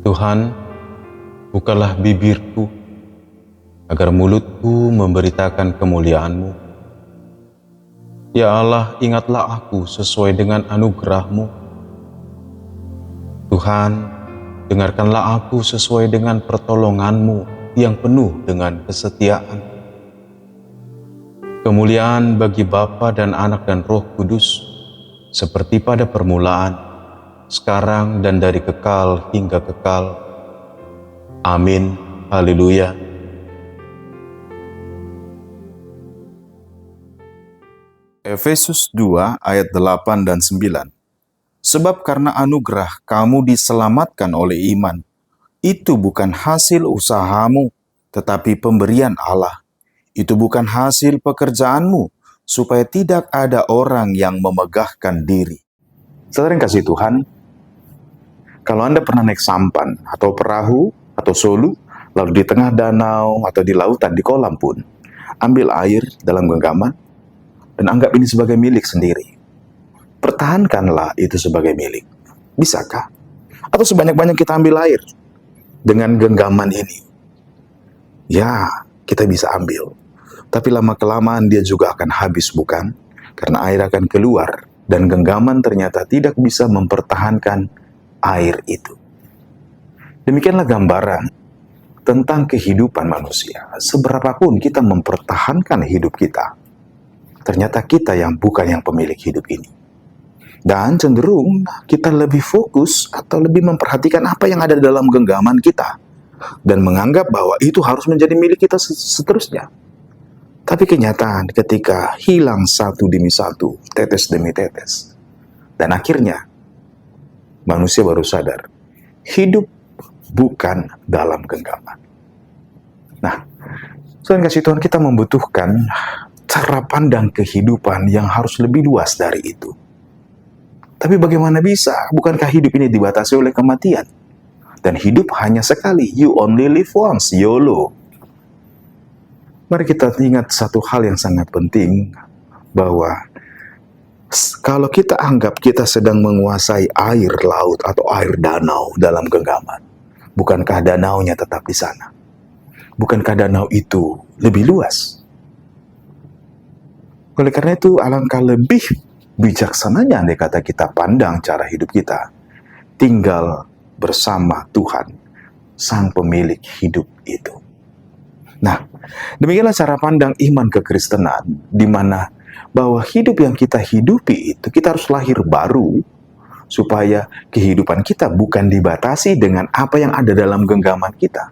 Tuhan, bukalah bibirku, agar mulutku memberitakan kemuliaan-Mu. Ya Allah, ingatlah aku sesuai dengan anugerah-Mu. Tuhan, dengarkanlah aku sesuai dengan pertolongan-Mu yang penuh dengan kesetiaan. Kemuliaan bagi Bapa dan Anak dan Roh Kudus, seperti pada permulaan, sekarang dan dari kekal hingga kekal. Amin. Haleluya. Efesus 2 ayat 8 dan 9. Sebab karena anugerah kamu diselamatkan oleh iman. Itu bukan hasil usahamu, tetapi pemberian Allah. Itu bukan hasil pekerjaanmu, supaya tidak ada orang yang memegahkan diri. Saudara yang kasih Tuhan, kalau Anda pernah naik sampan atau perahu atau solu, lalu di tengah danau atau di lautan, di kolam pun, ambil air dalam genggaman dan anggap ini sebagai milik sendiri. Pertahankanlah itu sebagai milik. Bisakah? Atau sebanyak-banyak kita ambil air dengan genggaman ini? Ya, kita bisa ambil. Tapi lama-kelamaan dia juga akan habis, bukan? Karena air akan keluar dan genggaman ternyata tidak bisa mempertahankan air itu. Demikianlah gambaran tentang kehidupan manusia. Seberapapun kita mempertahankan hidup kita, ternyata kita yang bukan yang pemilik hidup ini. Dan cenderung kita lebih fokus atau lebih memperhatikan apa yang ada dalam genggaman kita dan menganggap bahwa itu harus menjadi milik kita seterusnya. Tapi kenyataan ketika hilang satu demi satu, tetes demi tetes, dan akhirnya manusia baru sadar, hidup bukan dalam genggaman. Nah, selain kasih Tuhan, kita membutuhkan cara pandang kehidupan yang harus lebih luas dari itu. Tapi bagaimana bisa? Bukankah hidup ini dibatasi oleh kematian? Dan hidup hanya sekali. You only live once, YOLO. Mari kita ingat satu hal yang sangat penting, bahwa kalau kita anggap kita sedang menguasai air laut atau air danau dalam genggaman, bukankah danaunya tetap di sana? Bukankah danau itu lebih luas? Oleh karena itu, alangkah lebih bijaksananya andai kata kita pandang cara hidup kita tinggal bersama Tuhan, Sang Pemilik hidup itu. Nah, demikianlah cara pandang iman kekristenan, di mana bahwa hidup yang kita hidupi itu, kita harus lahir baru, supaya kehidupan kita bukan dibatasi dengan apa yang ada dalam genggaman kita.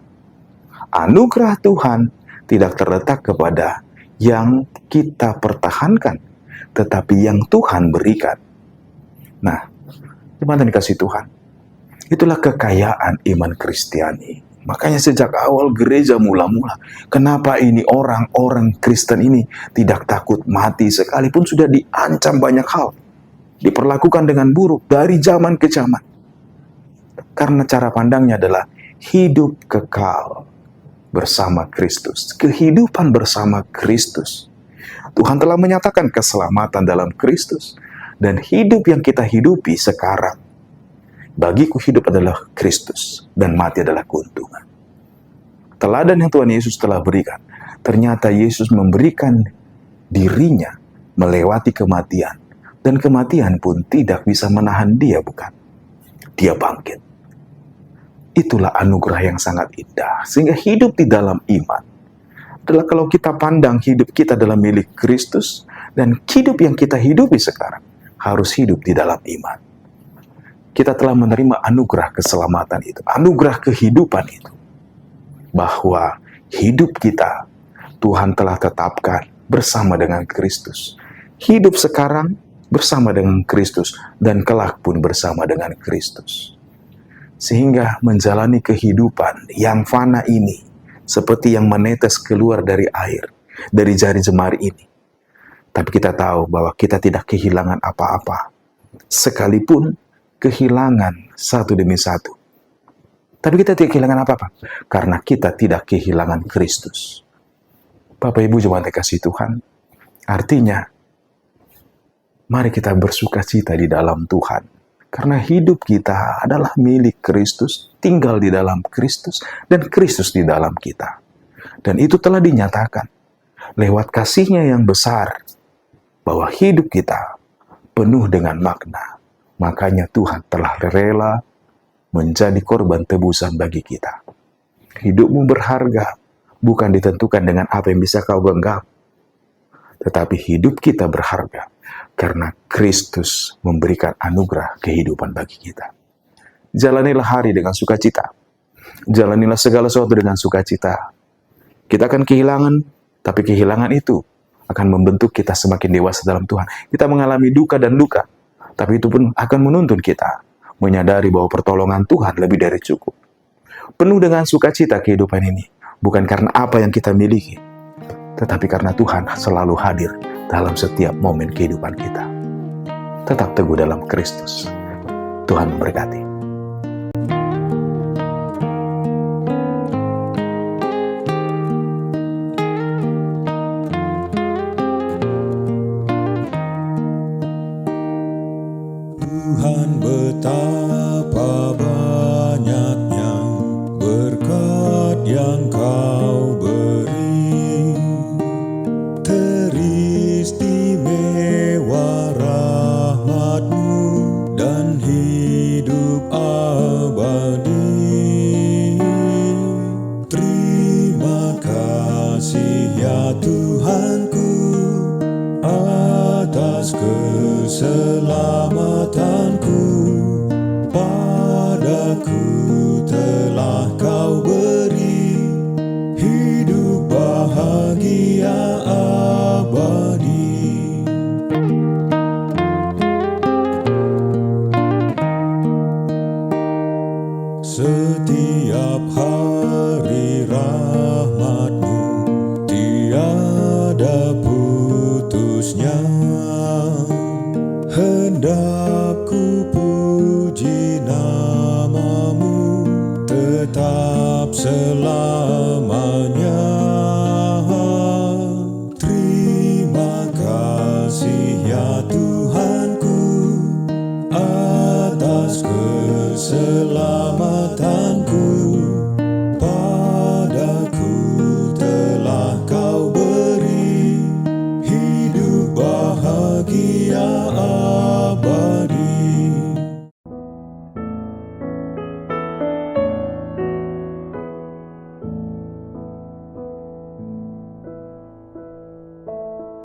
Anugerah Tuhan tidak terletak kepada yang kita pertahankan, tetapi yang Tuhan berikan. Nah, teman-teman dikasih Tuhan, itulah kekayaan iman Kristiani. Makanya sejak awal gereja mula-mula, kenapa ini orang-orang Kristen ini tidak takut mati sekalipun sudah diancam banyak hal, diperlakukan dengan buruk dari zaman ke zaman. Karena cara pandangnya adalah hidup kekal bersama Kristus, kehidupan bersama Kristus. Tuhan telah menyatakan keselamatan dalam Kristus, dan hidup yang kita hidupi sekarang, bagiku hidup adalah Kristus dan mati adalah keuntungan. Teladan yang Tuhan Yesus telah berikan, ternyata Yesus memberikan dirinya melewati kematian, dan kematian pun tidak bisa menahan dia, bukan? Dia bangkit. Itulah anugerah yang sangat indah, sehingga hidup di dalam iman adalah kalau kita pandang hidup kita adalah milik Kristus, dan hidup yang kita hidupi sekarang harus hidup di dalam iman. Kita telah menerima anugerah keselamatan itu, anugerah kehidupan itu, bahwa hidup kita Tuhan telah tetapkan bersama dengan Kristus. Hidup sekarang bersama dengan Kristus, dan kelak pun bersama dengan Kristus. Sehingga menjalani kehidupan yang fana ini, seperti yang menetes keluar dari air, dari jari jemari ini. Tapi kita tahu bahwa kita tidak kehilangan apa-apa, sekalipun kehilangan satu demi satu. Tapi kita tidak kehilangan apa-apa, karena kita tidak kehilangan Kristus. Bapak Ibu jemaat kasih Tuhan, artinya, mari kita bersuka cita di dalam Tuhan. Karena hidup kita adalah milik Kristus, tinggal di dalam Kristus, dan Kristus di dalam kita. Dan itu telah dinyatakan lewat kasih-Nya yang besar, bahwa hidup kita penuh dengan makna. Makanya Tuhan telah rela menjadi korban tebusan bagi kita. Hidupmu berharga, bukan ditentukan dengan apa yang bisa kau genggam, tetapi hidup kita berharga karena Kristus memberikan anugerah kehidupan bagi kita. Jalanilah hari dengan sukacita. Jalanilah segala sesuatu dengan sukacita. Kita akan kehilangan, tapi kehilangan itu akan membentuk kita semakin dewasa dalam Tuhan. Kita mengalami duka dan luka, tapi itu pun akan menuntun kita menyadari bahwa pertolongan Tuhan lebih dari cukup. Penuh dengan sukacita kehidupan ini, bukan karena apa yang kita miliki, tetapi karena Tuhan selalu hadir dalam setiap momen kehidupan kita. Tetap teguh dalam Kristus. Tuhan memberkati. Tuhan, betapa banyaknya berkat yang Kau beri, teristimewa rahmat-Mu dan hidup abadi. Terima kasih ya Tuhanku atas keselamatanku. Padaku telah Kau beri hidup bahagia abadi. Setiap hari rahmat-Mu tiada putusnya. Hendak ku puji nama-Mu tetap selamanya.